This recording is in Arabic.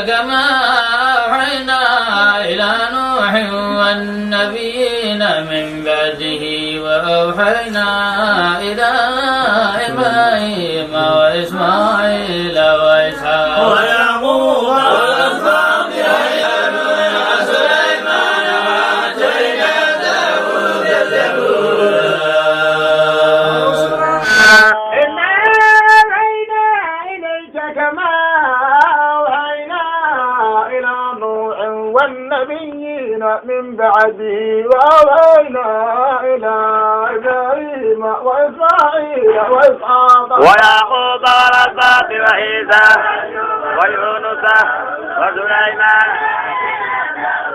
كما أوحينا إلى نوح والنبيين من بعده وأوحينا إلى إبراهيم وإسماعيل وإسحاق ويعقوب والأسباط وسليمان وآتينا داود زبورا إنا أوحينا إليك كما والنبيين من بعده وأوحينا إلى إبراهيم وإسماعيل وإسحاق ويعقوب والأسباط وعيسى ويونس وسليمان